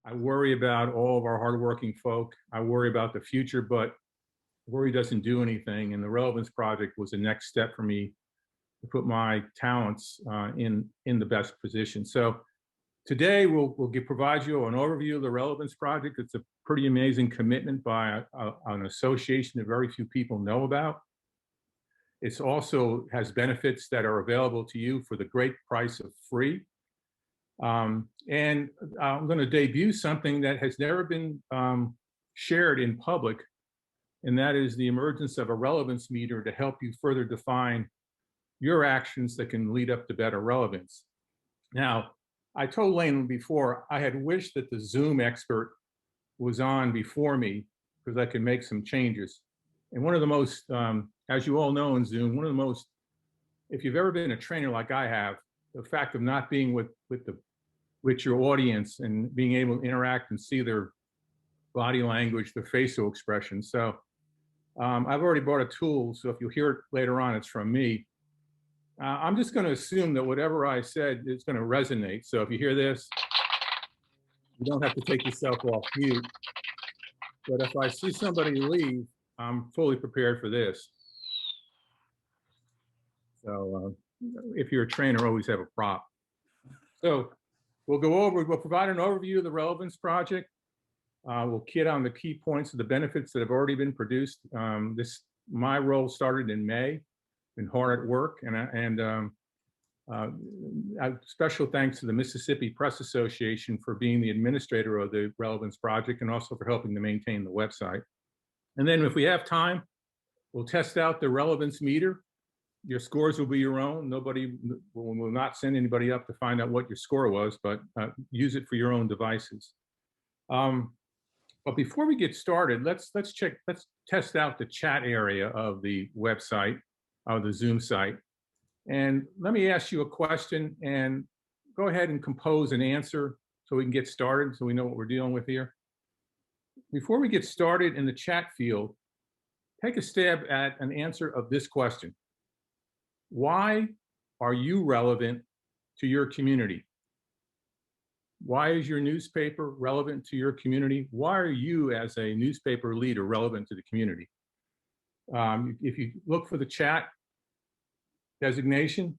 I worry about all of our hardworking folk. I worry about the future, but worry doesn't do anything. And the Relevance Project was the next step for me to put my talents in the best position. So today we'll provide you an overview of the Relevance Project. It's a pretty amazing commitment by an association that very few people know about. It also has benefits that are available to you for the great price of free. And I'm going to debut something that has never been shared in public, and that is the emergence of a relevance meter to help you further define your actions that can lead up to better relevance. Now, I told Lane before, I had wished that the Zoom expert was on before me because I could make some changes. And one of the most, as you all know in Zoom, one of the most, if you've ever been a trainer like I have, the fact of not being with your audience and being able to interact and see their body language, their facial expression. So I've already bought a tool, so if you hear it later on, it's from me. I'm just going to assume that whatever I said is going to resonate. So if you hear this, you don't have to take yourself off mute. But if I see somebody leave, I'm fully prepared for this. So if you're a trainer, always have a prop. So we'll provide an overview of the Relevance Project. We'll kid on the key points of the benefits that have already been produced. My role started in May. Been hard at work, and special thanks to the Mississippi Press Association for being the administrator of the Relevance Project and also for helping to maintain the website. And then if we have time, we'll test out the relevance meter. Your scores will be your own. Nobody will not send anybody up to find out what your score was, but use it for your own devices. But before we get started, let's test out the chat area of the website, of the Zoom site. And let me ask you a question and go ahead and compose an answer so we can get started, so we know what we're dealing with here. Before we get started in the chat field, take a stab at an answer of this question. Why are you relevant to your community? Why is your newspaper relevant to your community? Why are you, as a newspaper leader, relevant to the community? If you look for the chat designation,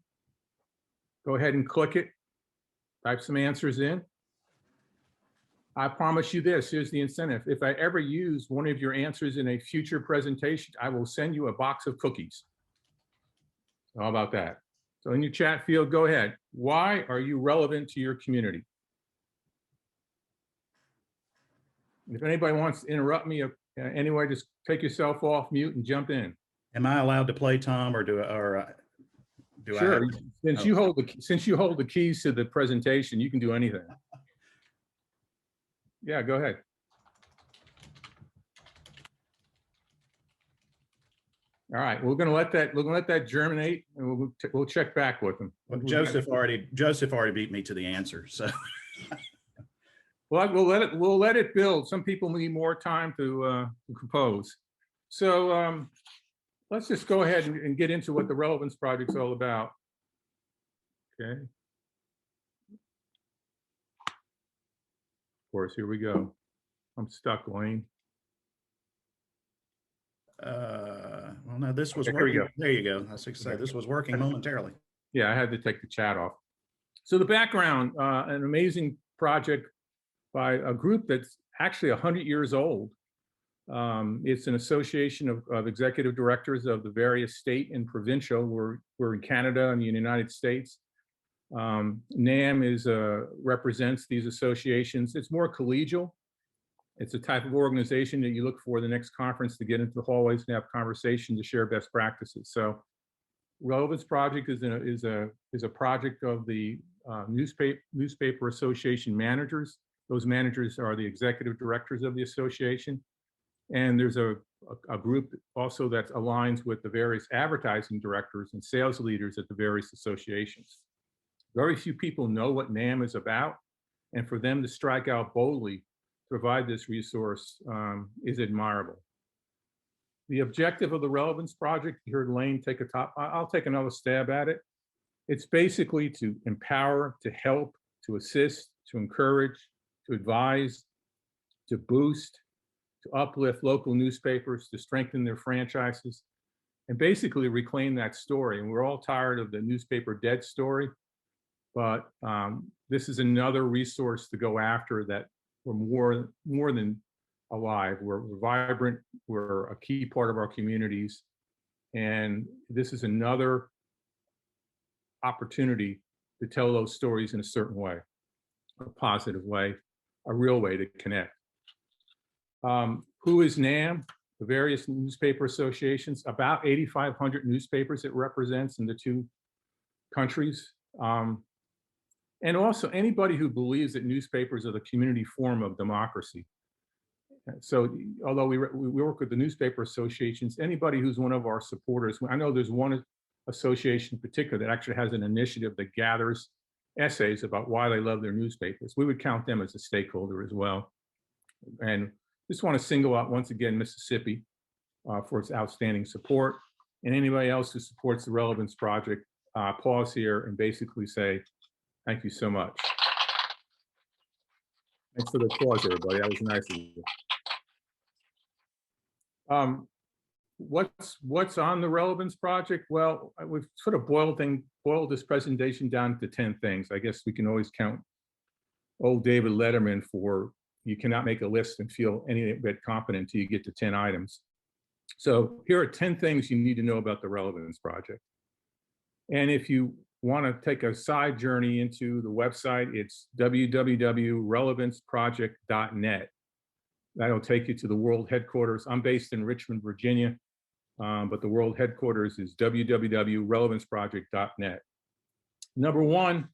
go ahead and click it, type some answers in. I promise you this, here's the incentive. If I ever use one of your answers in a future presentation, I will send you a box of cookies. How about that? So in your chat field, go ahead. Why are you relevant to your community? If anybody wants to interrupt me anyway, just take yourself off mute and jump in. Am I allowed to play, Tom, or do sure. Since you hold the keys to the presentation, you can do anything. Yeah, go ahead. All right, we're gonna let that germinate, and we'll check back with them. Well, Joseph already beat me to the answer, so. Well, we'll let it build. Some people need more time to compose. So let's just go ahead and get into what the Relevance Project's all about. Okay. Of course, here we go. I'm stuck, Wayne. Well, no, this was working. There you go. I was going to say this was working momentarily. Yeah, I had to take the chat off. So the background, an amazing project by a group that's actually 100 years old. It's an association of executive directors of the various state and provincial. We're in Canada and the United States. NAM represents these associations. It's more collegial. It's a type of organization that you look for the next conference to get into the hallways and have conversation to share best practices. So Relevance Project is a project of the newspaper association managers. Those managers are the executive directors of the association. And there's a group also that aligns with the various advertising directors and sales leaders at the various associations. Very few people know what NAM is about, and for them to strike out boldly to provide this resource is admirable. The objective of the Relevance Project, you heard Lane take I'll take another stab at it. It's basically to empower, to help, to assist, to encourage, to advise, to boost, to uplift local newspapers, to strengthen their franchises, and basically reclaim that story. And we're all tired of the newspaper dead story, but this is another resource to go after, that we're more than alive. We're vibrant. We're a key part of our communities. And this is another opportunity to tell those stories in a certain way, a positive way, a real way to connect. Who is NAM? The various newspaper associations, about 8,500 newspapers it represents in the two countries. And also anybody who believes that newspapers are the community form of democracy. So although we work with the newspaper associations, anybody who's one of our supporters, I know there's one association in particular that actually has an initiative that gathers essays about why they love their newspapers. We would count them as a stakeholder as well. And just want to single out once again Mississippi for its outstanding support, and anybody else who supports the Relevance Project. Pause here and basically say thank you so much. Thanks for the applause, everybody. That was nice of you. What's on the Relevance Project? Well, we've sort of boiled this presentation down to 10 things. I guess we can always count old David Letterman for, you cannot make a list and feel any bit confident until you get to 10 items. So here are 10 things you need to know about the Relevance Project. And if you want to take a side journey into the website, it's www.relevanceproject.net. That'll take you to the world headquarters. I'm based in Richmond, Virginia, but the world headquarters is www.relevanceproject.net. Number one,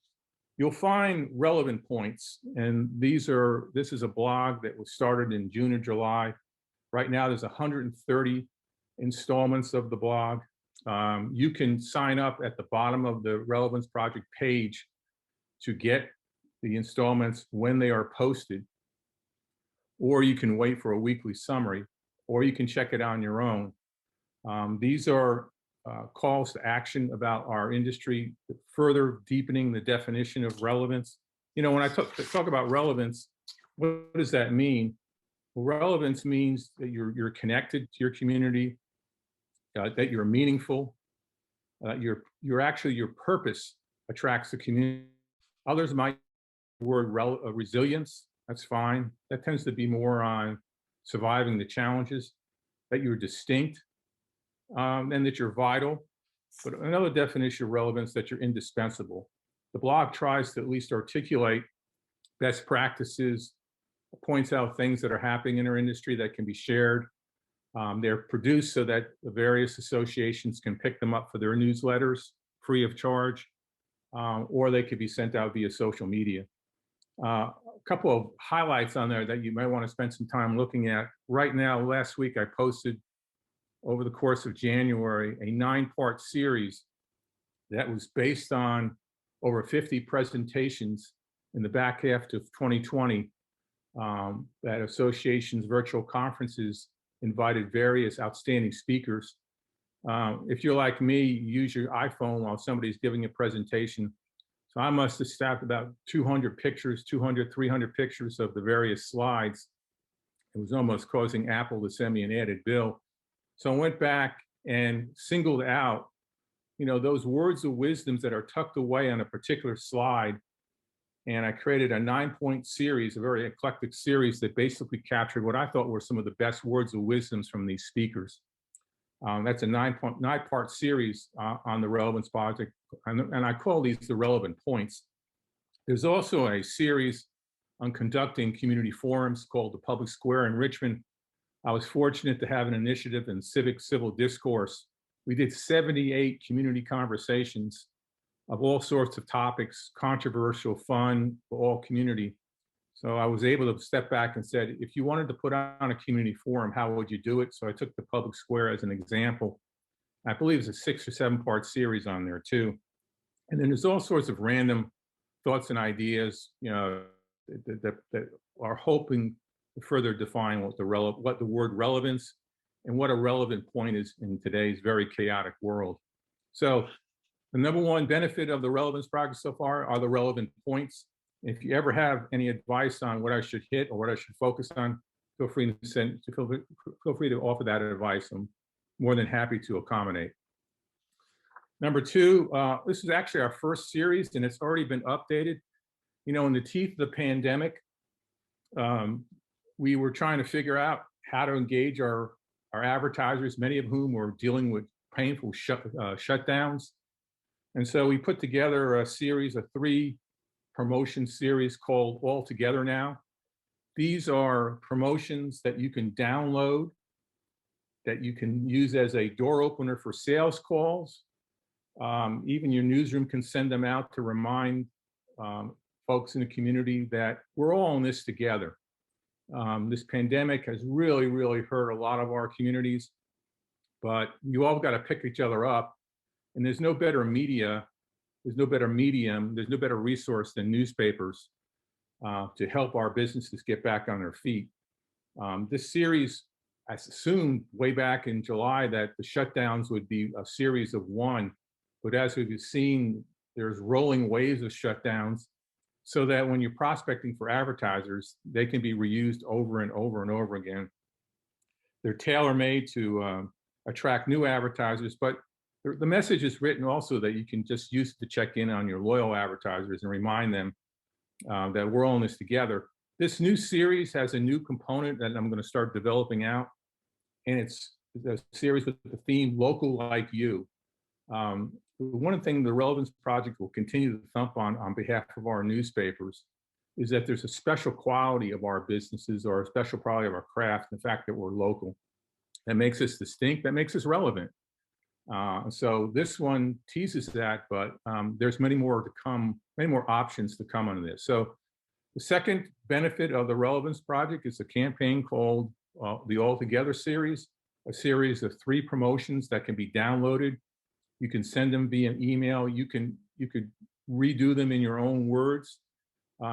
you'll find relevant points, and this is a blog that was started in June or July. Right now, there's 130 installments of the blog. You can sign up at the bottom of the Relevance Project page to get the installments when they are posted, or you can wait for a weekly summary, or you can check it on your own. These are calls to action about our industry, further deepening the definition of relevance. You know, when I talk about relevance, what does that mean? Well, relevance means that you're connected to your community, that you're meaningful, your purpose attracts the community. Others might use the word resilience. That's fine. That tends to be more on surviving the challenges. That you're distinct, and that you're vital. But another definition of relevance, that you're indispensable. The blog tries to at least articulate best practices, points out things that are happening in our industry that can be shared. They're produced so that the various associations can pick them up for their newsletters free of charge, or they could be sent out via social media. A couple of highlights on there that you might want to spend some time looking at. Right now, last week I posted, over the course of January, a 9-part series that was based on over 50 presentations in the back half of 2020 that associations' virtual conferences invited various outstanding speakers. If you're like me, you use your iPhone while somebody's giving a presentation. So I must have stacked about 200 pictures, 200, 300 pictures of the various slides. It was almost causing Apple to send me an added bill. So I went back and singled out, you know, those words of wisdoms that are tucked away on a particular slide. And I created a 9-point series, a very eclectic series that basically captured what I thought were some of the best words of wisdoms from these speakers. That's a 9-part series on the Relevance Project, and I call these the relevant points. There's also a series on conducting community forums called the Public Square in Richmond. I was fortunate to have an initiative in civic civil discourse. We did 78 community conversations of all sorts of topics, controversial, fun, for all community. So I was able to step back and said, if you wanted to put on a community forum, how would you do it? So I took the Public Square as an example. I believe it's a 6 or 7-part series on there too. And then there's all sorts of random thoughts and ideas, you know, that are hoping to further define what the word relevance and what a relevant point is in today's very chaotic world. So the number one benefit of the Relevance Project so far are the relevant points. If you ever have any advice on what I should hit or what I should focus on, feel free to offer that advice. I'm more than happy to accommodate. Number two, this is actually our first series, and it's already been updated. You know, in the teeth of the pandemic, we were trying to figure out how to engage our advertisers, many of whom were dealing with painful shutdowns. And so we put together a series of 3 promotion series called All Together Now. These are promotions that you can download, that you can use as a door opener for sales calls. Even your newsroom can send them out to remind folks in the community that we're all in this together. This pandemic has really, really hurt a lot of our communities, but you all got to pick each other up. And there's no better media, there's no better medium, there's no better resource than newspapers to help our businesses get back on their feet. This series, I assumed way back in July that the shutdowns would be a series of 1, but as we've seen, there's rolling waves of shutdowns, so that when you're prospecting for advertisers, they can be reused over and over and over again. They're tailor-made to attract new advertisers, but the message is written also that you can just use to check in on your loyal advertisers and remind them that we're all in this together. This new series has a new component that I'm going to start developing out, and it's a series with the theme Local Like You. One thing the Relevance Project will continue to thump on behalf of our newspapers is that there's a special quality of our businesses, or a special quality of our craft, the fact that we're local, that makes us distinct, that makes us relevant. So this one teases that, but there's many more to come, many more options to come on this. So the second benefit of the Relevance Project is a campaign called the All Together series, a series of 3 promotions that can be downloaded. You can send them via email. You could redo them in your own words.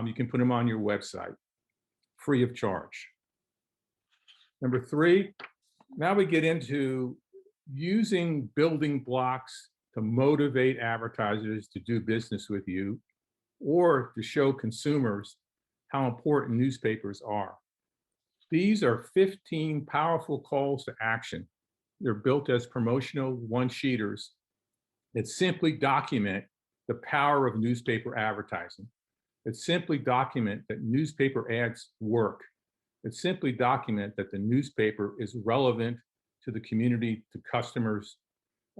You can put them on your website, free of charge. Number 3, now we get into using building blocks to motivate advertisers to do business with you, or to show consumers how important newspapers are. These are 15 powerful calls to action. They're built as promotional one-sheeters that simply document the power of newspaper advertising, that simply document that newspaper ads work, that simply document that the newspaper is relevant to the community, to customers,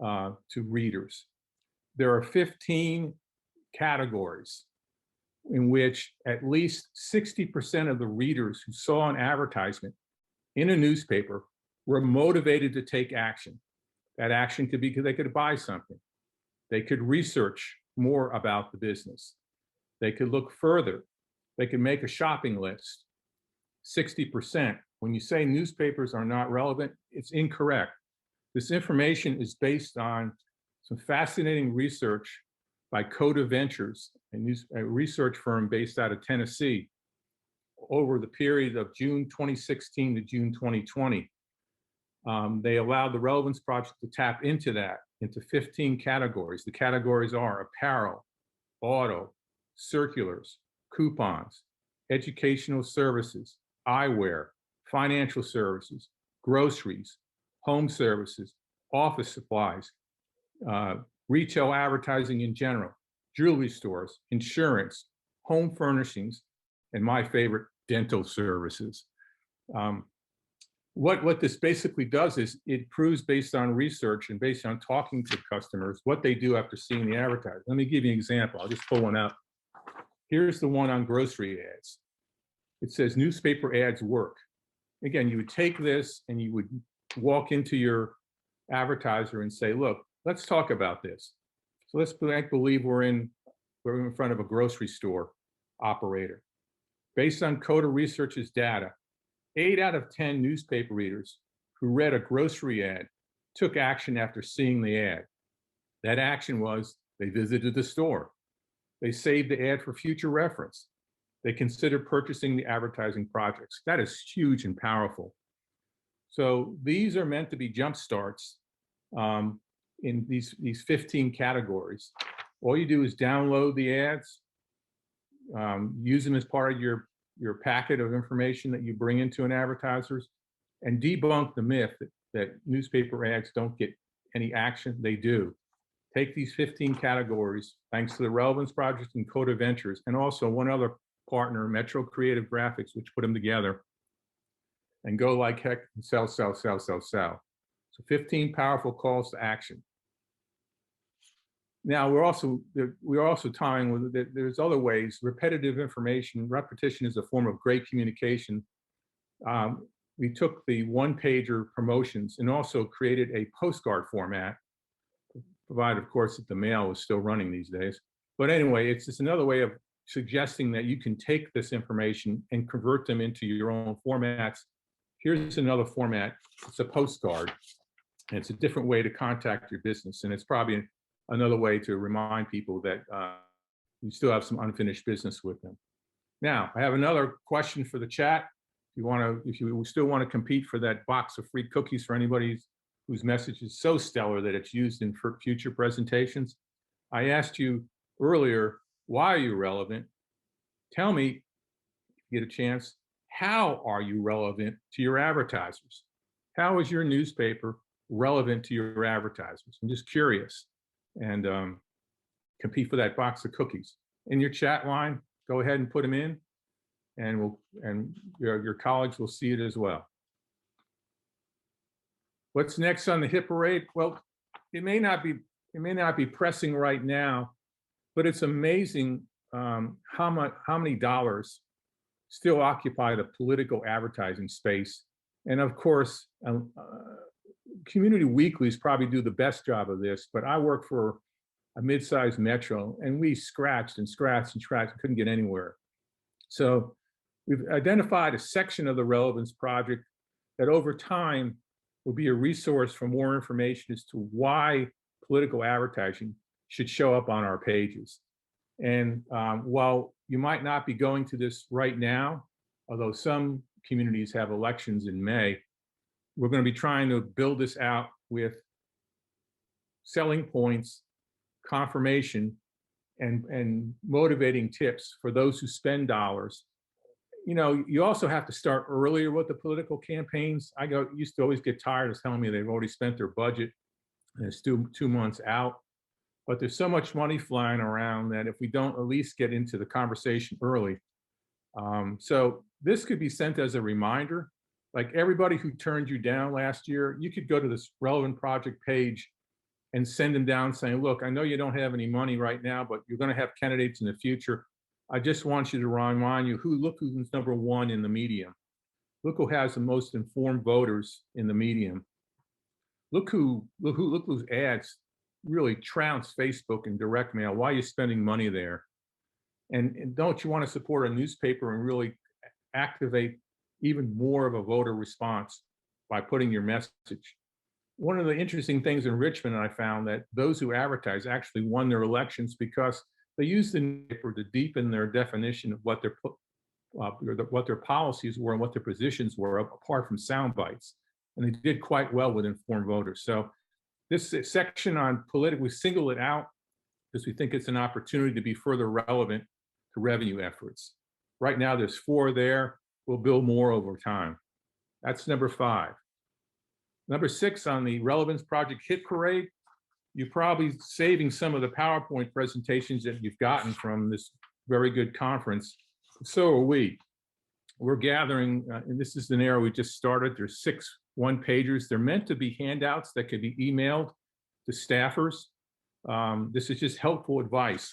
to readers. There are 15 categories in which at least 60% of the readers who saw an advertisement in a newspaper were motivated to take action. That action could be because they could buy something. They could research more about the business. They could look further. They could make a shopping list. 60%. When you say newspapers are not relevant, it's incorrect. This information is based on some fascinating research by Coda Ventures, a research firm based out of Tennessee, over the period of June 2016 to June 2020. They allowed the Relevance Project to tap into that, into 15 categories. The categories are apparel, auto, circulars, coupons, educational services, eyewear, financial services, groceries, home services, office supplies, retail advertising in general, jewelry stores, insurance, home furnishings, and my favorite, dental services. What this basically does is it proves, based on research and based on talking to customers, what they do after seeing the advertising. Let me give you an example. I'll just pull one up. Here's the one on grocery ads. It says newspaper ads work. Again, you would take this and you would walk into your advertiser and say, look, let's talk about this. So let's believe we're in front of a grocery store operator. Based on Coda Research's data, 8 out of 10 newspaper readers who read a grocery ad took action after seeing the ad. That action was they visited the store. They saved the ad for future reference. They considered purchasing the advertising projects. That is huge and powerful. So these are meant to be jump starts in these 15 categories. All you do is download the ads, use them as part of your packet of information that you bring into an advertiser's, and debunk the myth that newspaper ads don't get any action. They do. Take these 15 categories, thanks to the Relevance Project and Coda Ventures, and also one other partner, Metro Creative Graphics, which put them together, and go like heck and sell, sell, sell, sell, sell. So 15 powerful calls to action. Now we're also tying with it. There's other ways. Repetitive information. Repetition is a form of great communication. We took the one-pager promotions and also created a postcard format, provided, of course, that the mail is still running these days. But anyway, it's just another way of suggesting that you can take this information and convert them into your own formats. Here's another format. It's a postcard. And it's a different way to contact your business. And it's probably another way to remind people that you still have some unfinished business with them. Now, I have another question for the chat. If you still want to compete for that box of free cookies for anybody whose message is so stellar that it's used in future presentations. I asked you earlier, why are you relevant? Tell me, if you get a chance, how are you relevant to your advertisers? How is your newspaper relevant to your advertisers? I'm just curious. And compete for that box of cookies. In your chat line, go ahead and put them in, and your colleagues will see it as well. What's next on the hit parade? Well, it may not be pressing right now, but it's amazing how many dollars still occupy the political advertising space. And of course, community weeklies probably do the best job of this, but I work for a mid-sized metro, and we scratched and scratched and scratched, couldn't get anywhere. So we've identified a section of the Relevance Project that over time will be a resource for more information as to why political advertising should show up on our pages. And while you might not be going to this right now, although some communities have elections in May, we're going to be trying to build this out with selling points, confirmation, and motivating tips for those who spend dollars. You know, you also have to start earlier with the political campaigns. Used to always get tired of telling me they've already spent their budget and it's 2 months out. But there's so much money flying around that if we don't at least get into the conversation early. So this could be sent as a reminder. Like everybody who turned you down last year, you could go to this Relevant Project page and send them down saying, look, I know you don't have any money right now, but you're going to have candidates in the future. I just want you to remind you look who's number one in the medium. Look who has the most informed voters in the medium. Look whose ads really trounce Facebook and direct mail. Why are you spending money there? And don't you want to support a newspaper and really activate even more of a voter response by putting your message? One of the interesting things in Richmond, I found that those who advertise actually won their elections because they used the newspaper to deepen their definition of what their policies were and what their positions were, apart from sound bites. And they did quite well with informed voters. So this section on political, we single it out because we think it's an opportunity to be further relevant to revenue efforts. Right now, there's 4 there. We'll build more over time. That's number 5. Number 6 on the Relevance Project Hit Parade, you're probably saving some of the PowerPoint presentations that you've gotten from this very good conference. So are we. We're gathering, and this is an era we just started. There's 6 one-pagers. They're meant to be handouts that could be emailed to staffers. This is just helpful advice.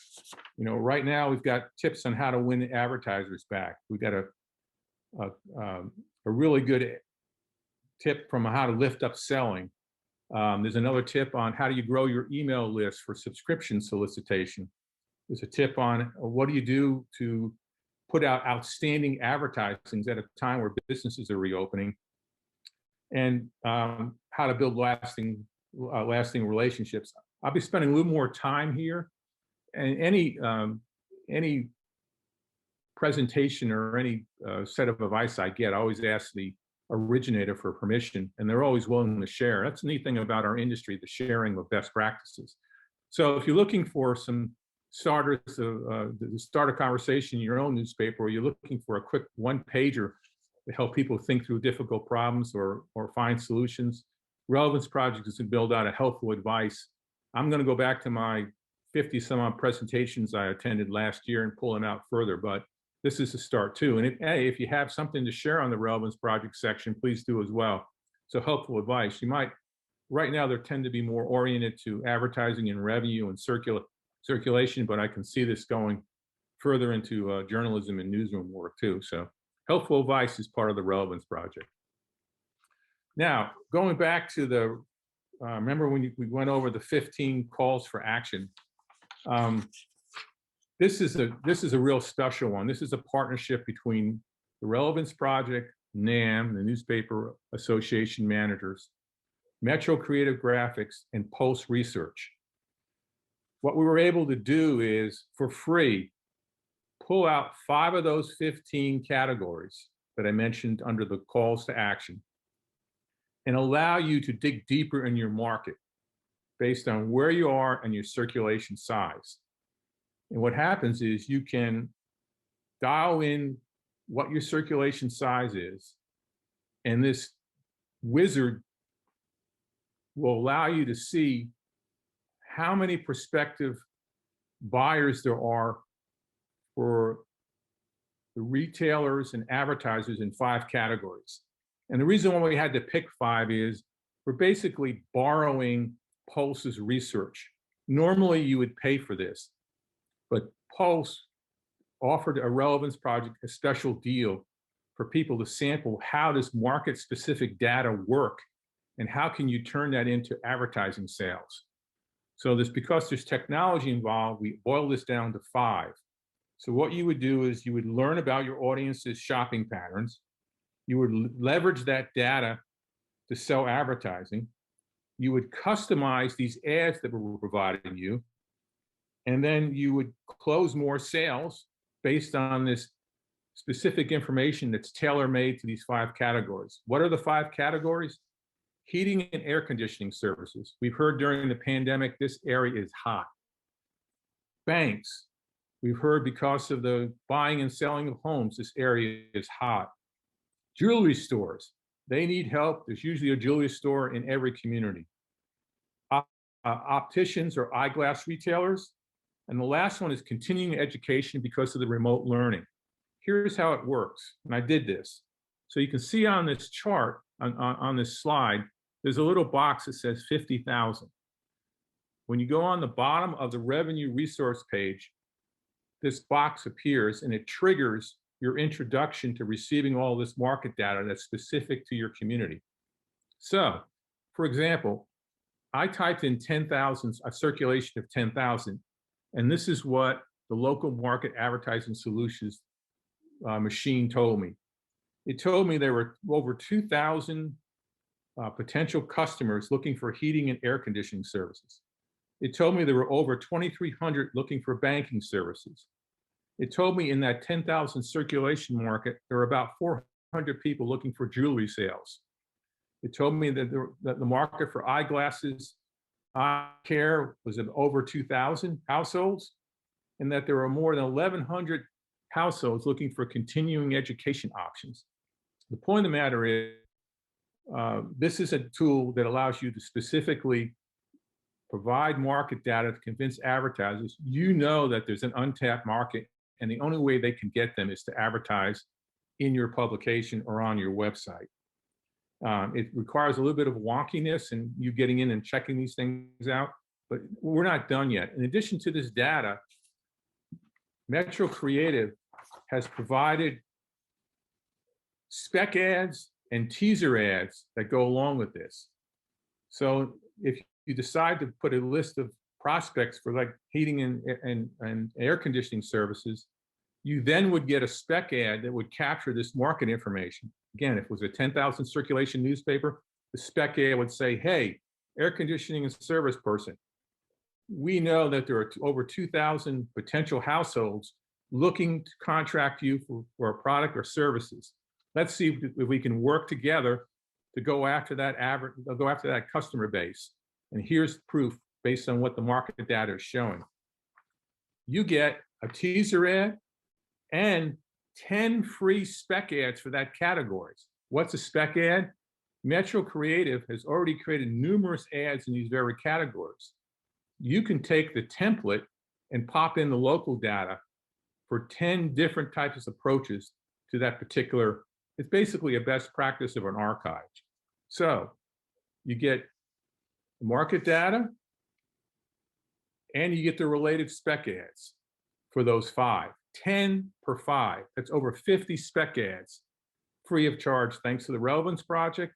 You know, right now we've got tips on how to win advertisers back. We've got a really good tip from how to lift up selling. There's another tip on how do you grow your email list for subscription solicitation. There's a tip on what do you do to put out outstanding advertisings at a time where businesses are reopening, and how to build lasting relationships. I'll be spending a little more time here, and any presentation or any set of advice I get, I always ask the originator for permission, and they're always willing to share. That's the neat thing about our industry, the sharing of best practices. So if you're looking for some starters to start a conversation in your own newspaper, or you're looking for a quick one-pager to help people think through difficult problems or find solutions. Relevance Project is to build out a helpful advice. I'm going to go back to my 50 some odd presentations I attended last year and pull them out further, but this is a start too. And if you have something to share on the Relevance Project section, please do as well. So helpful advice. You might, right now, there tend to be more oriented to advertising and revenue and circulation, but I can see this going further into journalism and newsroom work too. So helpful advice is part of the Relevance Project. Now, going back to the, remember when we went over the 15 calls for action. This is a real special one. This is a partnership between the Relevance Project, NAM, the Newspaper Association Managers, Metro Creative Graphics, and Pulse Research. What we were able to do is, for free, pull out 5 of those 15 categories that I mentioned under the calls to action and allow you to dig deeper in your market based on where you are and your circulation size. And what happens is you can dial in what your circulation size is, and this wizard will allow you to see how many prospective buyers there are for the retailers and advertisers in 5 categories. And the reason why we had to pick 5 is we're basically borrowing Pulse's research. Normally you would pay for this, but Pulse offered a Relevance Project a special deal for people to sample how does market-specific data work and how can you turn that into advertising sales. So because there's technology involved, we boil this down to 5. So what you would do is you would learn about your audience's shopping patterns. You would leverage that data to sell advertising. You would customize these ads that we're providing you. And then you would close more sales based on this specific information that's tailor-made to these 5 categories. What are the 5 categories? Heating and air conditioning services. We've heard during the pandemic, this area is hot. Banks. We've heard because of the buying and selling of homes, this area is hot. Jewelry stores. They need help. There's usually a jewelry store in every community. Opticians or eyeglass retailers. And the last one is continuing education because of the remote learning. Here's how it works, and I did this. So you can see on this chart, on this slide, there's a little box that says 50,000. When you go on the bottom of the revenue resource page, this box appears and it triggers your introduction to receiving all this market data that's specific to your community. So, for example, I typed in 10,000, a circulation of 10,000, and this is what the local market advertising solutions machine told me. It told me there were over 2,000 potential customers looking for heating and air conditioning services. It told me there were over 2,300 looking for banking services. It told me in that 10,000 circulation market, there were about 400 people looking for jewelry sales. It told me that the market for eyeglasses, eye care was of over 2,000 households, and that there were more than 1,100 households looking for continuing education options. The point of the matter is, this is a tool that allows you to specifically provide market data to convince advertisers you know that there's an untapped market, and the only way they can get them is to advertise in your publication or on your website. It requires a little bit of wonkiness and you getting in and checking these things out, but we're not done yet. In addition to this data, Metro Creative has provided spec ads and teaser ads that go along with this. So if you decide to put a list of prospects for like heating and air conditioning services, you then would get a spec ad that would capture this market information. Again, if it was a 10,000 circulation newspaper, the spec ad would say, hey, air conditioning and service person, we know that there are over 2,000 potential households looking to contract you for a product or services. Let's see if we can work together to go after that customer base. And here's proof based on what the market data is showing. you get a teaser ad and 10 free spec ads for that categories. What's a spec ad? Metro Creative has already created numerous ads in these very categories. You can take the template and pop in the local data for 10 different types of approaches to that particular. It's basically a best practice of an archive. So you get market data and you get the related spec ads for those 5. 10 per 5. That's over 50 spec ads free of charge thanks to the Relevance Project,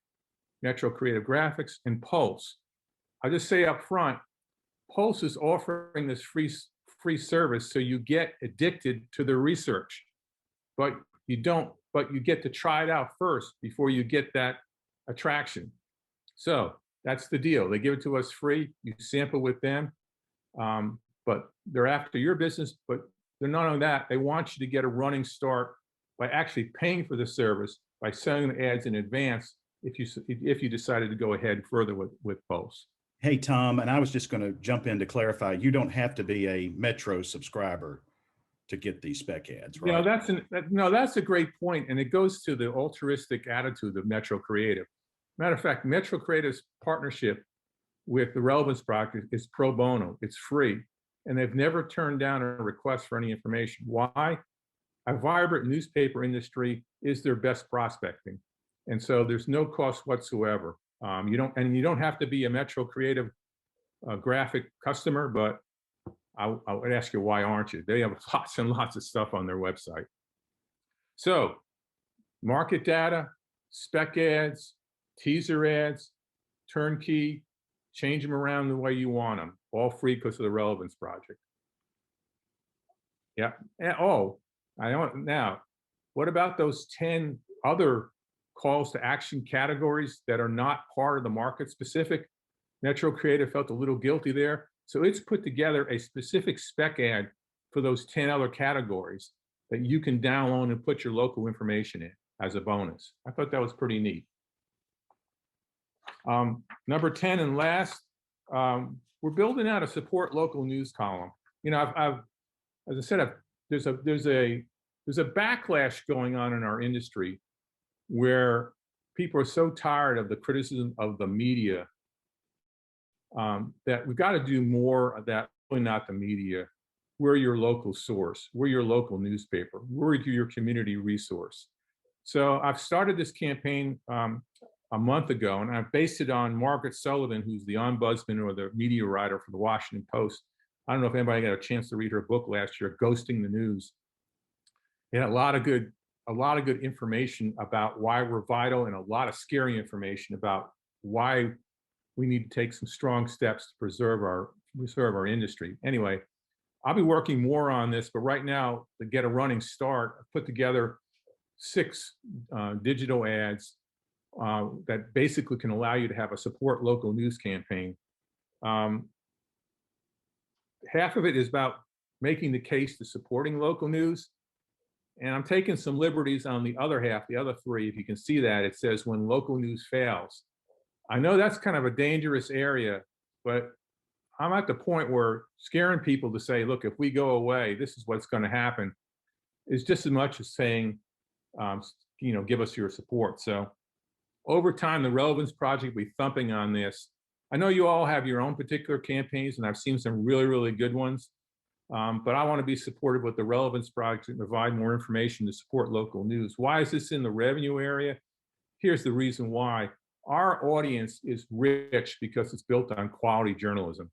Metro Creative Graphics, and Pulse. I'll just say up front, Pulse is offering this free service so you get addicted to the research, but you get to try it out first before you get that attraction. So that's the deal. They give it to us free. You sample with them, but they're after your business. But they're not only that, they want you to get a running start by actually paying for the service by selling the ads in advance if you decided to go ahead further with Pulse. Hey, Tom, and I was just going to jump in to clarify, you don't have to be a Metro subscriber to get these spec ads, right? No, that's a great point, and it goes to the altruistic attitude of Metro Creative. Matter of fact, Metro Creative's partnership with the Relevance Project is pro bono. It's free, and they've never turned down a request for any information. Why? A vibrant newspaper industry is their best prospecting, and so there's no cost whatsoever. You don't have to be a Metro Creative graphic customer, but I would ask you, why aren't you? They have lots and lots of stuff on their website. So market data, spec ads, teaser ads, turnkey, change them around the way you want them, all free because of the Relevance Project. Yeah. And, now, what about those 10 other calls to action categories that are not part of the market specific? Metro Creative felt a little guilty there. So it's put together a specific spec ad for those 10 other categories that you can download and put your local information in as a bonus. I thought that was pretty neat. Number 10 and last, we're building out a support local news column. You know, as I said, there's a backlash going on in our industry where people are so tired of the criticism of the media that we've got to do more of that. Really not the media. We're your local source. We're your local newspaper. We're your community resource. So I've started this campaign a month ago, and I've based it on Margaret Sullivan, who's the ombudsman or the media writer for the Washington Post. I don't know if anybody got a chance to read her book last year, Ghosting the News. It had a lot of good information about why we're vital, and a lot of scary information about why we need to take some strong steps to preserve our industry. Anyway, I'll be working more on this, but right now, to get a running start, I've put together 6 digital ads that basically can allow you to have a support local news campaign. Half of it is about making the case to supporting local news. And I'm taking some liberties on the other half, the other 3. If you can see that, it says when local news fails. I know that's kind of a dangerous area, but I'm at the point where scaring people to say, look, if we go away, this is what's going to happen, is just as much as saying, give us your support. So over time, the Relevance Project will be thumping on this. I know you all have your own particular campaigns, and I've seen some really, really good ones. But I want to be supportive with the Relevance Project and provide more information to support local news. Why is this in the revenue area? Here's the reason why. Our audience is rich because it's built on quality journalism.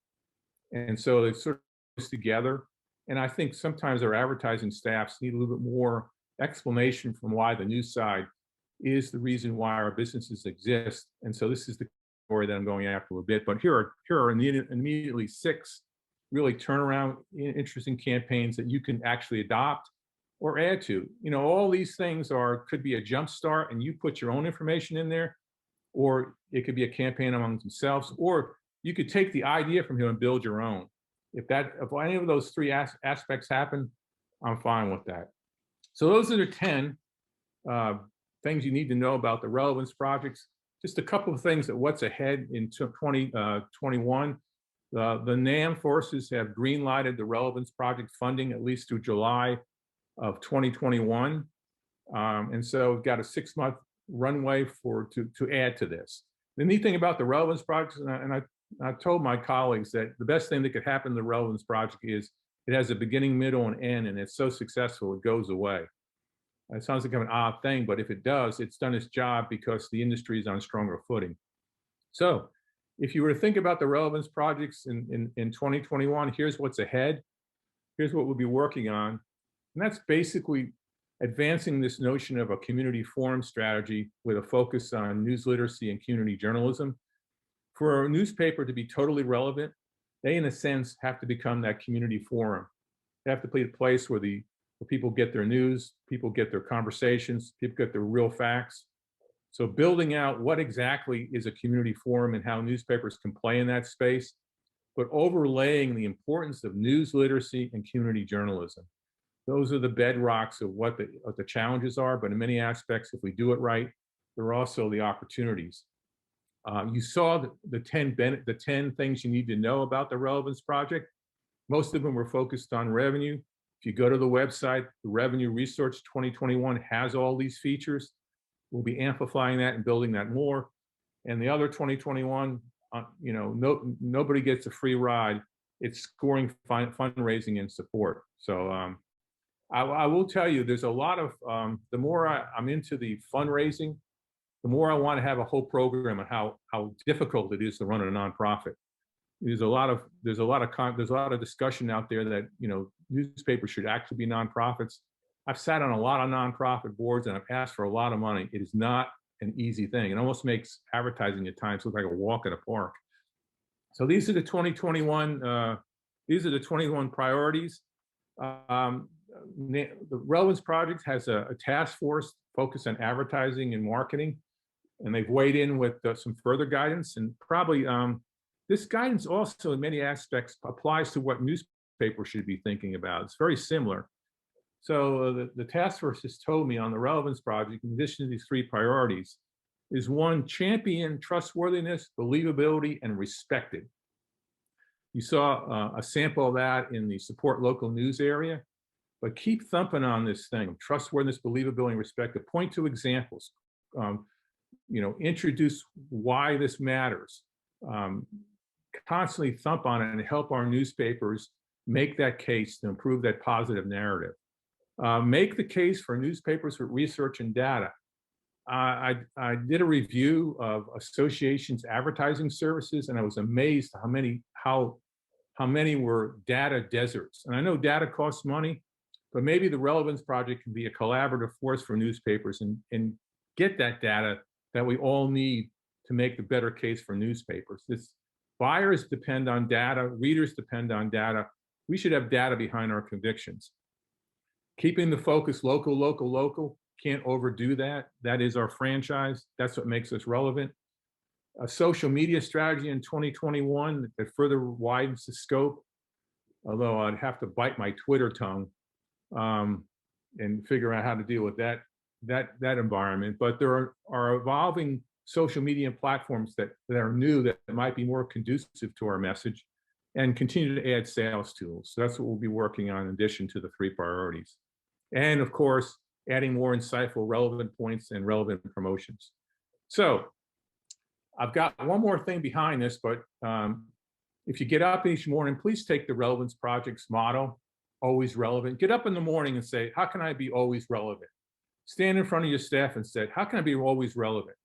And so it sort of goes together. And I think sometimes our advertising staffs need a little bit more explanation from why the news side is the reason why our businesses exist. And so this is the story that I'm going after a bit. But here are immediately 6 really turnaround interesting campaigns that you can actually adopt or add to. You know, all these things could be a jump start and you put your own information in there, or it could be a campaign among themselves, or you could take the idea from here and build your own. If any of those 3 aspects happen, I'm fine with that. So those are the 10 things you need to know about the Relevance Projects. Just a couple of things that what's ahead in 2021. The NAM forces have green-lighted the Relevance project funding at least through July of 2021. And so we've got a 6-month runway to add to this. The neat thing about the Relevance project, and I told my colleagues that the best thing that could happen to the Relevance project is it has a beginning, middle, and end, and it's so successful, it goes away. It sounds like an odd thing, but if it does, it's done its job because the industry is on stronger footing. So if you were to think about the Relevance projects in 2021, here's what's ahead. Here's what we'll be working on. And that's basically advancing this notion of a community forum strategy with a focus on news literacy and community journalism. For a newspaper to be totally relevant, they, in a sense, have to become that community forum. They have to be a place where people get their news, people get their conversations, people get their real facts. So building out what exactly is a community forum and how newspapers can play in that space, but overlaying the importance of news literacy and community journalism. Those are the bedrocks of what the challenges are, but in many aspects, if we do it right, there are also the opportunities. You saw the 10 things you need to know about the Relevance project. Most of them were focused on revenue. If you go to the website, the Revenue Research 2021 has all these features. We'll be amplifying that and building that more. And the other 2021, nobody gets a free ride. It's scoring fundraising and support. So I will tell you, there's a lot of, the more I'm into the fundraising, the more I want to have a whole program on how difficult it is to run a nonprofit. There's a lot of discussion out there that newspapers should actually be nonprofits. I've sat on a lot of nonprofit boards and I've asked for a lot of money. It is not an easy thing. It almost makes advertising at times look like a walk in a park. So these are the 2021. These are the 21 priorities. The Relevance Project has a task force focused on advertising and marketing, and they've weighed in with some further guidance. And probably this guidance also, in many aspects, applies to what newspapers should be thinking about. It's very similar. So the task force has told me on the Relevance Project, in addition to these 3 priorities, is 1, champion trustworthiness, believability, and respected. You saw a sample of that in the support local news area, but keep thumping on this thing, trustworthiness, believability, and respect. Point to examples, introduce why this matters. Constantly thump on it and help our newspapers make that case to improve that positive narrative. Make the case for newspapers with research and data. I did a review of associations' advertising services, and I was amazed how many were data deserts. And I know data costs money, but maybe the Relevance Project can be a collaborative force for newspapers and get that data that we all need to make the better case for newspapers. Buyers depend on data, readers depend on data. We should have data behind our convictions. Keeping the focus local, local, local, can't overdo that. That is our franchise. That's what makes us relevant. A social media strategy in 2021 that further widens the scope, although I'd have to bite my Twitter tongue and figure out how to deal with that environment. But there are evolving social media platforms that are new, that might be more conducive to our message, and continue to add sales tools. So that's what we'll be working on in addition to the 3 priorities. And of course, adding more insightful, relevant points and relevant promotions. So I've got one more thing behind this, but if you get up each morning, please take the Relevance Project's motto, always relevant. Get up in the morning and say, how can I be always relevant? Stand in front of your staff and say, how can I be always relevant?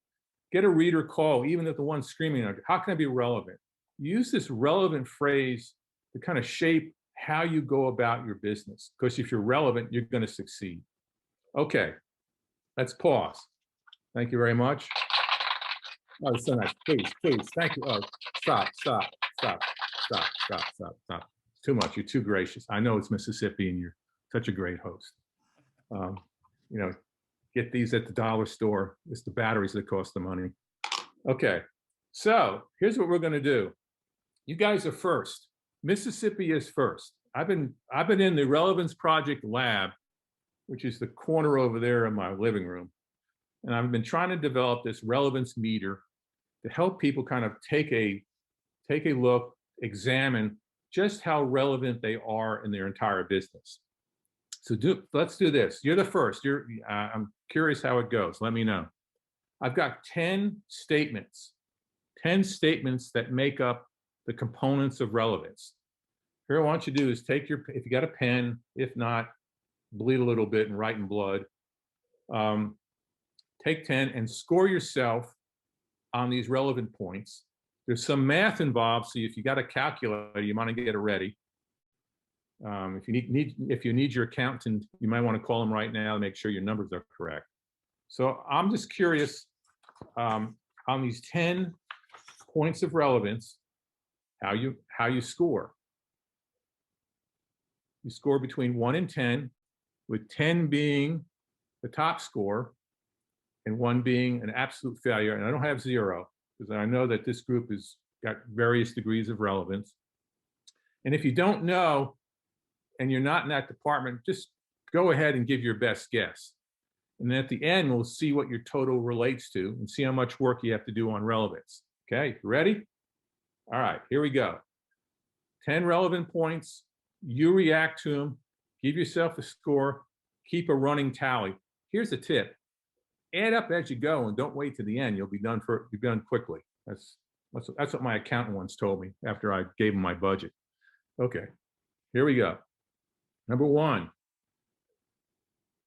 Get a reader call, even if the one's screaming at you, how can I be relevant? Use this relevant phrase to kind of shape how you go about your business, because if you're relevant, you're going to succeed. Okay, let's pause. Thank you very much. Oh, it's so nice. Please, thank you. Oh, stop. It's too much. You're too gracious. I know it's Mississippi and you're such a great host. Get these at the dollar store. It's the batteries that cost the money. Okay, so here's what we're going to do. You guys are first. Mississippi is first. I've been in the Relevance Project lab, which is the corner over there in my living room. And I've been trying to develop this relevance meter to help people kind of take a look examine just how relevant they are in their entire business. So let's do this. You're the first. I'm curious how it goes. Let me know. I've got 10 statements that make up the components of relevance. Here, what I want you to do is take if you got a pen, if not, bleed a little bit and write in blood. Take 10 and score yourself on these relevant points. There's some math involved, so if you got a calculator, you want to get it ready. If you need your accountant, you might want to call them right now to make sure your numbers are correct. So I'm just curious on these 10 points of relevance, how you score. You score between 1 and 10, with 10 being the top score and 1 being an absolute failure. And I don't have 0 because I know that this group has got various degrees of relevance. And if you don't know and you're not in that department, just go ahead and give your best guess. And then at the end, we'll see what your total relates to and see how much work you have to do on relevance. Okay, you ready? All right, here we go. 10 relevant points. You react to them. Give yourself a score. Keep a running tally. Here's a tip. Add up as you go and don't wait to the end. You'll be done quickly. That's what my accountant once told me after I gave him my budget. Okay, here we go. Number 1,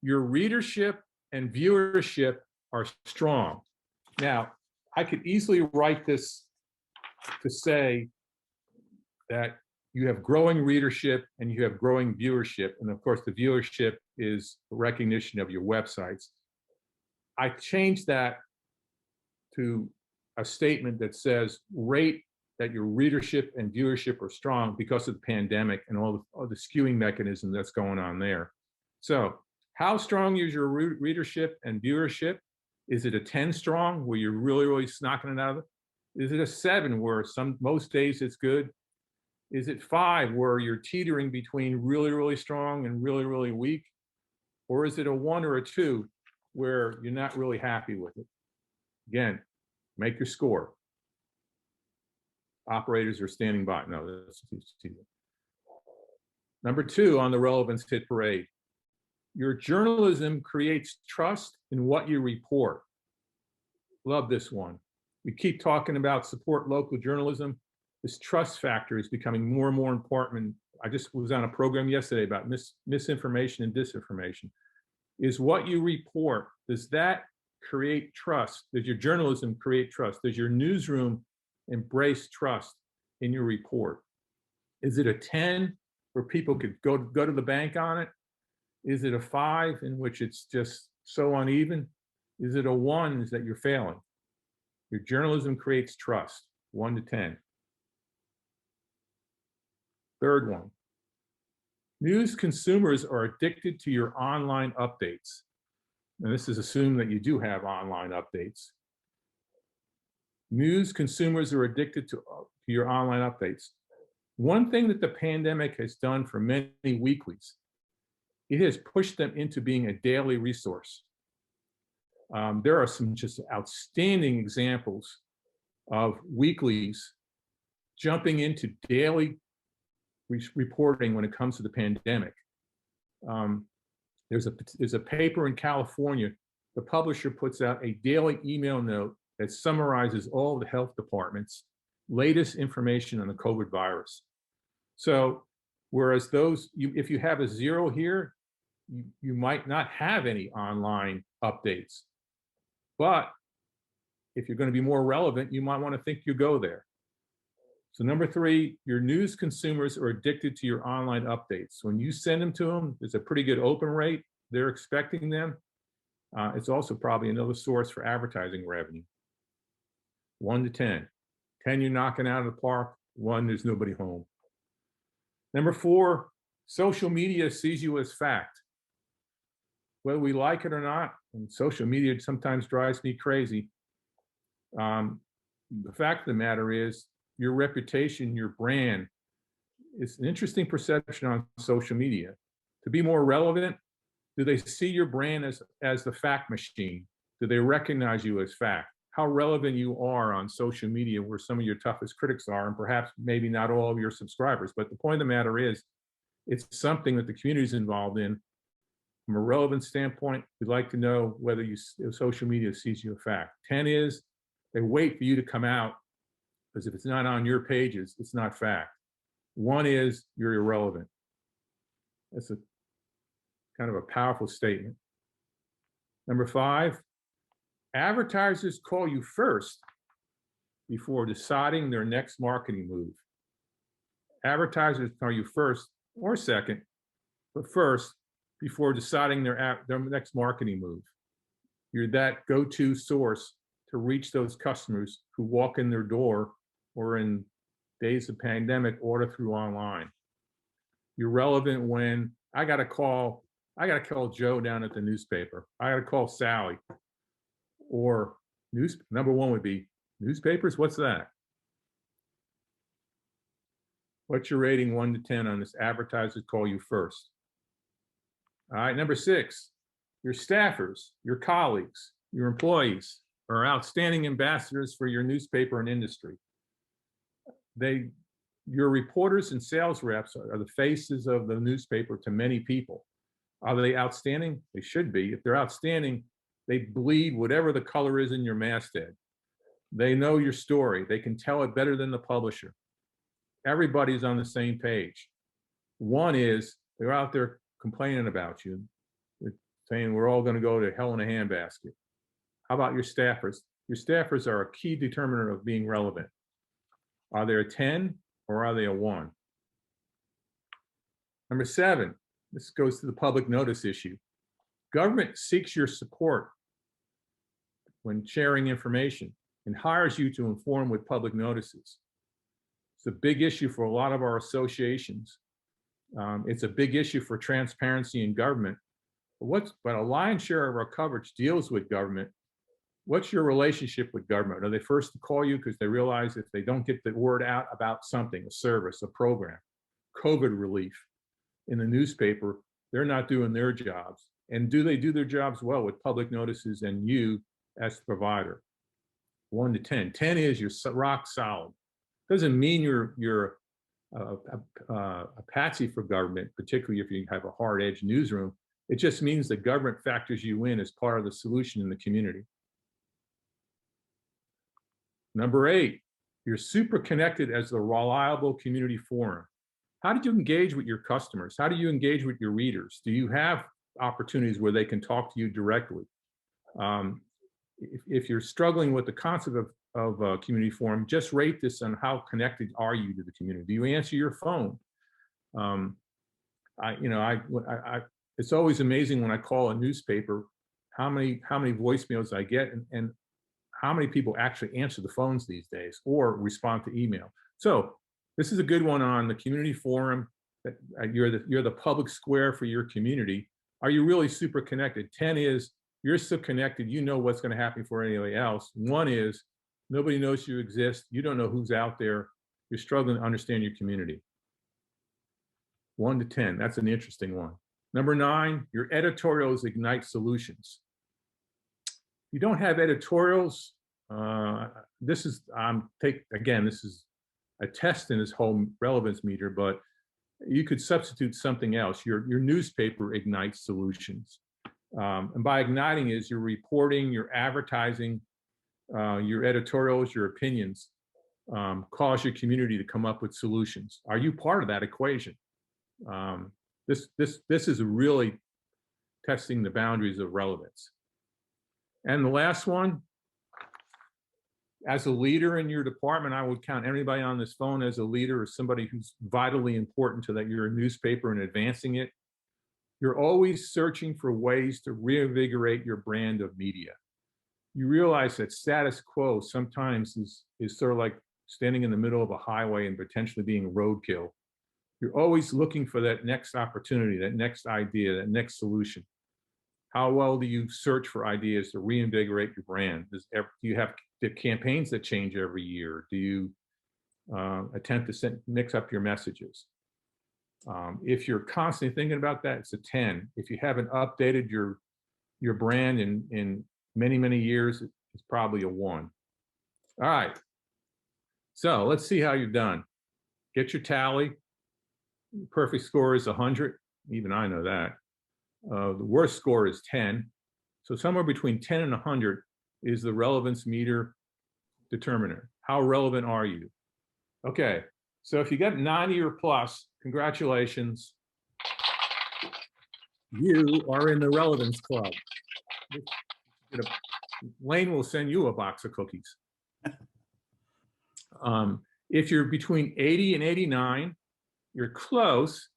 your readership and viewership are strong. Now, I could easily write this to say that you have growing readership and you have growing viewership. And of course, the viewership is recognition of your websites. I changed that to a statement that says, rate that your readership and viewership are strong because of the pandemic and all the skewing mechanism that's going on there. So how strong is your readership and viewership? Is it a 10 strong where you're really knocking it out of it? Is it a 7 where most days it's good? Is it 5 where you're teetering between really strong and really weak? Or is it a 1 or a 2 where you're not really happy with it? Again, make your score. Operators are standing by. No, that's Number 2 on the relevance hit parade. Your journalism creates trust in what you report. Love this one. We keep talking about support local journalism. This trust factor is becoming more and more important. I just was on a program yesterday about misinformation and disinformation. Is what you report, does that create trust? Does your journalism create trust? Does your newsroom embrace trust in your report? Is it a 10 where people could go to the bank on it? Is it a 5 in which it's just so uneven? Is it a 1 is that you're failing? Your journalism creates trust, 1 to 10. Third one, news consumers are addicted to your online updates. And this is assumed that you do have online updates. News consumers are addicted to your online updates. One thing that the pandemic has done for many weeklies, it has pushed them into being a daily resource. There are some just outstanding examples of weeklies jumping into daily reporting when it comes to the pandemic. There's a paper in California. The publisher puts out a daily email note that summarizes all the health departments' latest information on the COVID virus. So whereas if you have a 0 here, you might not have any online updates. But if you're going to be more relevant, you might want to think you go there. So number 3, your news consumers are addicted to your online updates. When you send them to them, there's a pretty good open rate. They're expecting them. It's also probably another source for advertising revenue. 1 to 10. 10, you're knocking out of the park. 1, there's nobody home. Number 4, social media sees you as fact. Whether we like it or not, and social media sometimes drives me crazy. The fact of the matter is, your reputation, your brand, is an interesting perception on social media. To be more relevant, do they see your brand as the fact machine? Do they recognize you as fact? how relevant you are on social media, where some of your toughest critics are, and perhaps maybe not all of your subscribers. But the point of the matter is, it's something that the community is involved in. From a relevance standpoint, we'd like to know whether social media sees you a fact. 10 is they wait for you to come out, because if it's not on your pages, it's not fact. 1 is you're irrelevant. That's a kind of a powerful statement. Number 5, advertisers call you first before deciding their next marketing move. Advertisers call you first or second, but first before deciding their next marketing move. You're that go-to source to reach those customers who walk in their door, or in days of pandemic, order through online. You're relevant when I got to call Joe down at the newspaper. I got to call Sally. Or number 1 would be newspapers. What's that? What's your rating 1 to 10 on this advertisers call you first? All right, number 6, your staffers, your colleagues, your employees are outstanding ambassadors for your newspaper and industry. Your reporters and sales reps are the faces of the newspaper to many people. Are they outstanding? They should be. If they're outstanding, they bleed whatever the color is in your masthead. They know your story. They can tell it better than the publisher. Everybody's on the same page. 1 is they're out there complaining about you. They're saying we're all going to go to hell in a handbasket. How about your staffers? Your staffers are a key determinant of being relevant. Are they a 10 or are they a 1? Number 7, this goes to the public notice issue. Government seeks your support when sharing information and hires you to inform with public notices. It's a big issue for a lot of our associations. It's a big issue for transparency in government. But a lion's share of our coverage deals with government. What's your relationship with government? Are they first to call you because they realize if they don't get the word out about something, a service, a program, COVID relief in the newspaper, they're not doing their jobs? And do they do their jobs well with public notices and you as the provider? 1 to 10. 10 is you're rock solid. Doesn't mean you're a patsy for government, particularly if you have a hard-edged newsroom. It just means the government factors you in as part of the solution in the community. Number 8, you're super connected as the reliable community forum. How did you engage with your customers? How do you engage with your readers? Do you have opportunities where they can talk to you directly? If you're struggling with the concept of a community forum, just rate this on how connected are you to the community. Do you answer your phone? It's always amazing when I call a newspaper, how many voicemails I get and how many people actually answer the phones these days or respond to email. So this is a good one on the community forum. That you're the public square for your community. Are you really super connected? 10 is you're so connected, you know what's going to happen for anybody else. 1 is nobody knows you exist. You don't know who's out there. You're struggling to understand your community. 1 to 10, that's an interesting one. Number 9, your editorials ignite solutions. You don't have editorials. This is a test in this whole relevance meter, but you could substitute something else. Your newspaper ignites solutions. And by igniting is your reporting, your advertising, your editorials, your opinions, cause your community to come up with solutions. Are you part of that equation? This is really testing the boundaries of relevance. And the last one, as a leader in your department, I would count anybody on this phone as a leader or somebody who's vitally important to that your newspaper and advancing it. You're always searching for ways to reinvigorate your brand of media. You realize that status quo sometimes is sort of like standing in the middle of a highway and potentially being roadkill. You're always looking for that next opportunity, that next idea, that next solution. How well do you search for ideas to reinvigorate your brand? Do you have the campaigns that change every year? Do you attempt to mix up your messages? If you're constantly thinking about that, it's a 10. If you haven't updated your brand in many, many years, is probably a 1. All right. So let's see how you've done. Get your tally. Perfect score is 100. Even I know that. The worst score is 10. So somewhere between 10 and 100 is the relevance meter determiner. How relevant are you? Okay. So if you got 90 or plus, congratulations. You are in the relevance club. Wayne will send you a box of cookies. If you're between 80 and 89, you're close,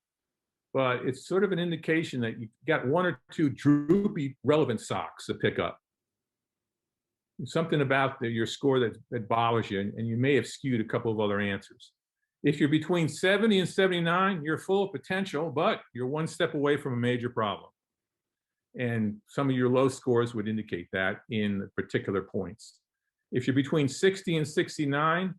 but it's sort of an indication that you got 1 or 2 droopy relevance socks to pick up. Something about your score that bothers you, and you may have skewed a couple of other answers. If you're between 70 and 79, you're full of potential, but you're 1 step away from a major problem. And some of your low scores would indicate that in particular points. If you're between 60 and 69,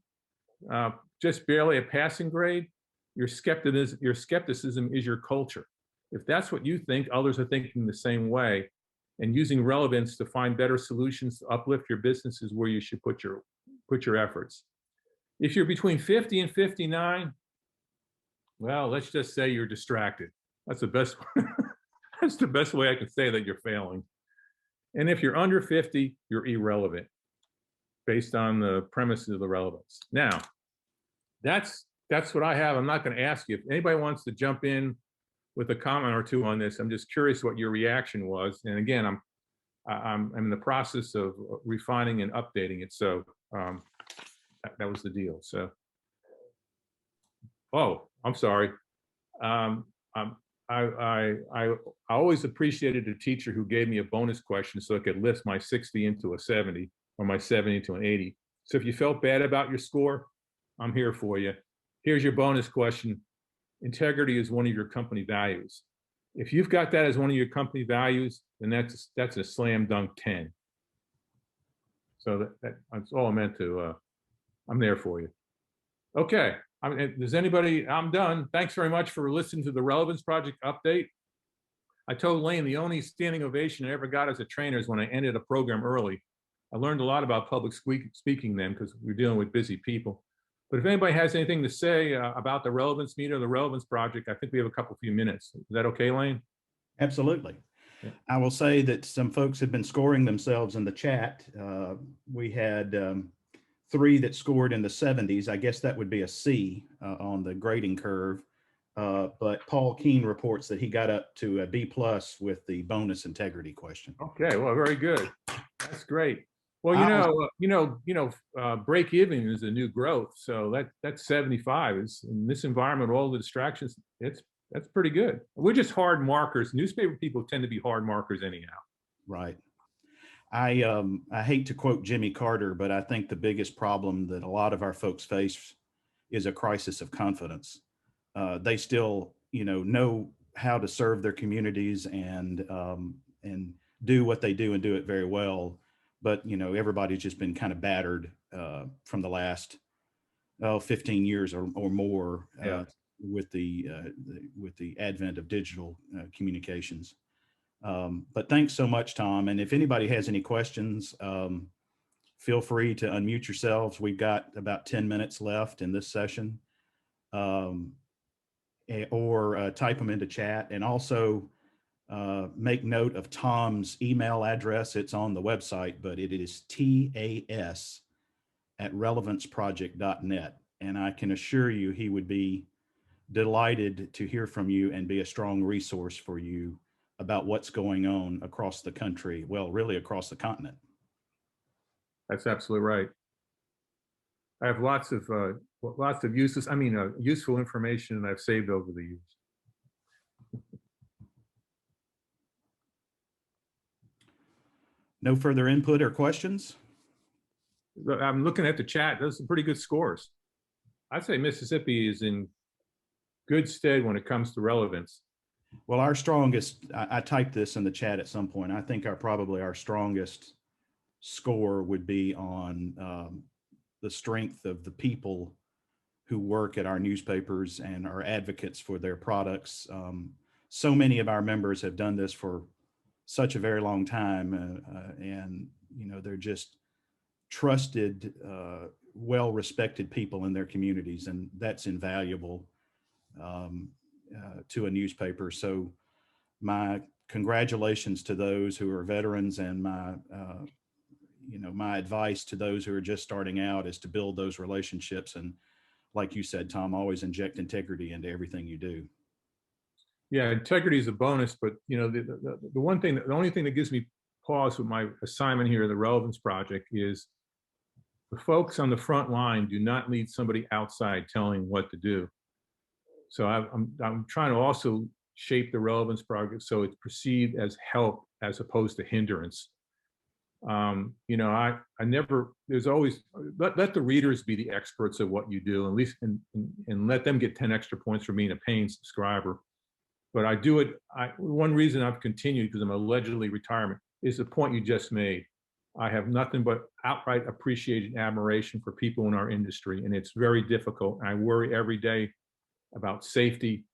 just barely a passing grade, your skepticism is your culture. If that's what you think, others are thinking the same way, and using relevance to find better solutions to uplift your business is where you should put your efforts. If you're between 50 and 59, well, let's just say you're distracted. That's the best that's the best way I can say that you're failing. And if you're under 50, you're irrelevant based on the premises of the relevance. Now, that's what I have. I'm not going to ask you if anybody wants to jump in with a comment or two on this. I'm just curious what your reaction was. And again, I'm in the process of refining and updating it. So that was the deal. So, oh, I'm sorry. I always appreciated a teacher who gave me a bonus question so I could lift my 60 into a 70 or my 70 to an 80. So if you felt bad about your score, I'm here for you. Here's your bonus question. Integrity is one of your company values. If you've got that as one of your company values, then that's a slam dunk 10. So that's all I meant to, I'm there for you. Okay, does anybody, I'm done. Thanks very much for listening to the Relevance Project update. I told Lane the only standing ovation I ever got as a trainer is when I ended a program early. I learned a lot about public speaking then because we're dealing with busy people. But if anybody has anything to say about the Relevance Meter, the Relevance Project, I think we have a few minutes. Is that okay, Lane? Absolutely. Yeah. I will say that some folks have been scoring themselves in the chat. We had 3 that scored in the 70s. I guess that would be a C on the grading curve. But Paul Keene reports that he got up to a B+ with the bonus integrity question. Okay, well, very good. That's great. Well, break even is the new growth. So that's 75 is in this environment, all the distractions, that's pretty good. We're just hard markers. Newspaper people tend to be hard markers anyhow. Right. I hate to quote Jimmy Carter, but I think the biggest problem that a lot of our folks face is a crisis of confidence. They still, know how to serve their communities and do what they do and do it very well. But, everybody's just been kind of battered from the last 15 years or more with the advent of digital communications. But thanks so much, Tom. And if anybody has any questions, feel free to unmute yourselves. We've got about 10 minutes left in this session, or type them into chat. And also make note of Tom's email address. It's on the website, but it is tas@relevanceproject.net. And I can assure you he would be delighted to hear from you and be a strong resource for you about what's going on across the country. Well, really across the continent. That's absolutely right. I have lots of useful information I've saved over the years. No further input or questions? I'm looking at the chat. Those are some pretty good scores. I'd say Mississippi is in good stead when it comes to relevance. Well, our strongest, I typed this in the chat at some point. I think probably our strongest score would be on the strength of the people who work at our newspapers and are advocates for their products. So many of our members have done this for such a very long time, and they're just trusted, well-respected people in their communities, and that's invaluable to a newspaper. So my congratulations to those who are veterans, and my my advice to those who are just starting out is to build those relationships, and like you said, Tom, always inject integrity into everything you do. Yeah, integrity is a bonus, but the one thing, the only thing that gives me pause with my assignment here, the Relevance Project, is the folks on the front line do not need somebody outside telling what to do. So I'm trying to also shape the Relevance Project so it's perceived as help as opposed to hindrance. I never, there's always, let the readers be the experts of what you do, at least, and let them get 10 extra points for being a paying subscriber. But I do it, one reason I've continued, because I'm allegedly retirement, is the point you just made. I have nothing but outright appreciation and admiration for people in our industry, and it's very difficult. I worry every day about safety,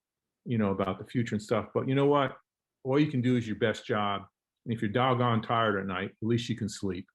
about the future and stuff. But you know what? All you can do is your best job. And if you're doggone tired at night, at least you can sleep.